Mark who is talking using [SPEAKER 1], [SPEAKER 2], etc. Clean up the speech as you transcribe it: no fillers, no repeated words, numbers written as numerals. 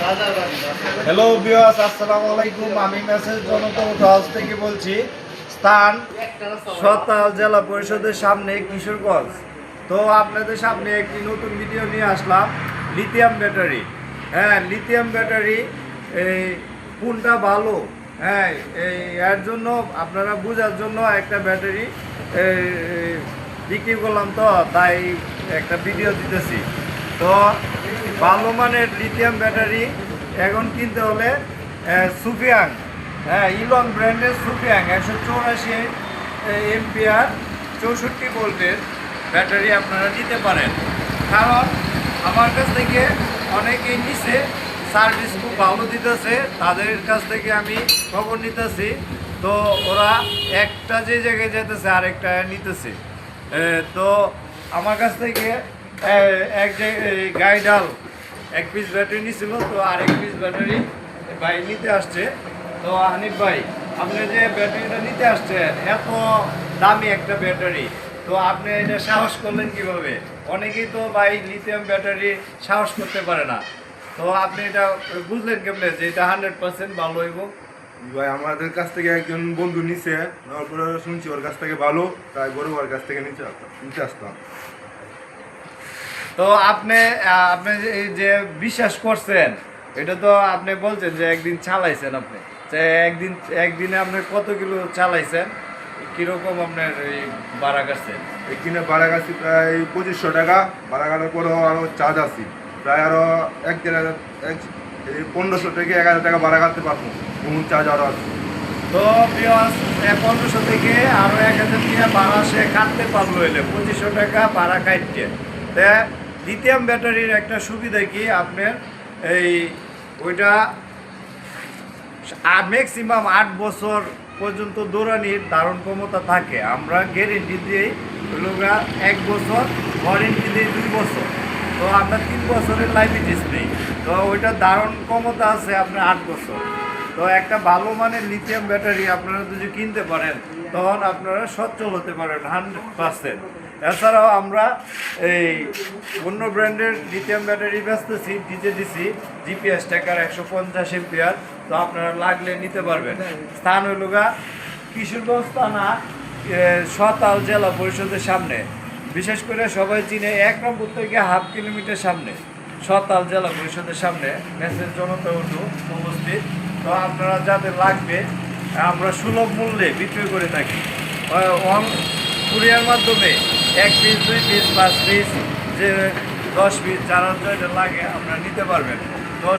[SPEAKER 1] Hello viewers, আসসালামু আলাইকুম। আমি মেসেজ জনতা হাউস থেকে বলছি। স্থান সতাল জেলা পরিষদের সামনে, কিশোরগঞ্জ। তো আপনাদের সামনে একটি নতুন ভিডিও নিয়ে আসলাম। Lithium battery. হ্যাঁ, লিথিয়াম ব্যাটারি এই কোনটা ভালো, হ্যাঁ এর জন্য আপনারা বোঝার জন্য একটা ব্যাটারি বিক্রি করলাম, তো তাই একটা ভিডিও দিতেছি। তো ভালো মানের লিথিয়াম ব্যাটারি এখন কিনতে হলে সুফিয়াং, হ্যাঁ ইলং ব্র্যান্ডের সুফিয়াং 184 এমপিআর 64 ভোল্টের ব্যাটারি আপনারা নিতে পারেন। কারণ আমার কাছ থেকে অনেকেই নিছে, সার্ভিস খুব ভালো দিতেছে, তাদের কাছ থেকে আমি খবর নিতেছি। তো ওরা একটা যে জায়গায় যেতেছে আরেকটা নিতেছে। তো আমার কাছ থেকে এক গাইডাল এক পিস ব্যাটারি নিছিল, তো আরেক পিস ব্যাটারি ভাই নিতে আসছে। তো হানিফ ভাই, আপনি যে ব্যাটারিটা নিতে আসছেন, এত দামি একটা ব্যাটারি, তো আপনি এটা সাহস করলেন কিভাবে? অনেকেই তো ভাই লিথিয়াম ব্যাটারি সাহস করতে পারে না, তো আপনি এটা বুঝলেন কেমনে যে এটা 100% ভালো হইব?
[SPEAKER 2] ভাই আমাদের কাছ থেকে একজন বন্ধু নিছে, তারপরে শুনছি ওর কাছ থেকে ভালো, তাই বড় ওর কাছ থেকে নিতে আসতাম।
[SPEAKER 1] তো আপনি আপনি যে বিশ্বাস করছেন, এটা তো আপনি বলছেন যে একদিন চালাইছেন। আপনি যে একদিনে আপনি কত কিলো চালাইছেন, কিরকম আপনার এই ভাড়া কাটছেন?
[SPEAKER 2] এখানে ভাড়া গাছি প্রায় 2500 টাকা, ভাড়া কাটার পরেও আরও চার্জ আছি প্রায় আরও 1500 থেকে 1000 টাকা ভাড়া কাটতে পারবো, এমন চার্জ আরও আছে।
[SPEAKER 1] তো 1500 থেকে আরও 1000 টাকা ভাড়া সে কাটতে পারলো, এলে 2500 টাকা ভাড়া কাটতে। তা লিথিয়াম ব্যাটারির একটা সুবিধা কি, আপনার এই ওইটা ম্যাক্সিমাম 8 বছর পর্যন্ত দৌড়ানির ধারণ ক্ষমতা থাকে। আমরা গ্যারেন্টি দিই লোকা 1 বছর, ওয়ারেন্টি দিই 2 বছর। তো আমরা 3 বছরের লাইবিলিটিস নেই, তো ওইটা ধারণ ক্ষমতা আছে আপনার 8 বছর। তো একটা ভালো মানের লিথিয়াম ব্যাটারি আপনারা যদি কিনতে পারেন, তখন আপনারা সচ্ছল হতে পারেন 100%। এছাড়াও আমরা এই অন্য ব্র্যান্ডের lithium battery বেচতেছি, DJDC GPS ট্যাকার 150 MPR. তো আপনারা লাগলে নিতে পারবেন। স্থান হইল কিশোরগঞ্জ থানা, সতাল জেলা পরিষদের সামনে। বিশেষ করে সবাই চিনে 1 নম্বর থেকে হাফ কিলোমিটার সামনে সতাল জেলা পরিষদের সামনে মেসেজ জনতা উপস্থিত। তো আপনারা যাদের লাগবে আমরা সুলভ মূল্যে বিক্রি করে থাকি। কুরিয়ার মাধ্যমে 1 পিস, 2 পিস, 5 পিস, যে 10 পিস, যারা যেটা লাগে আপনারা নিতে পারবেন।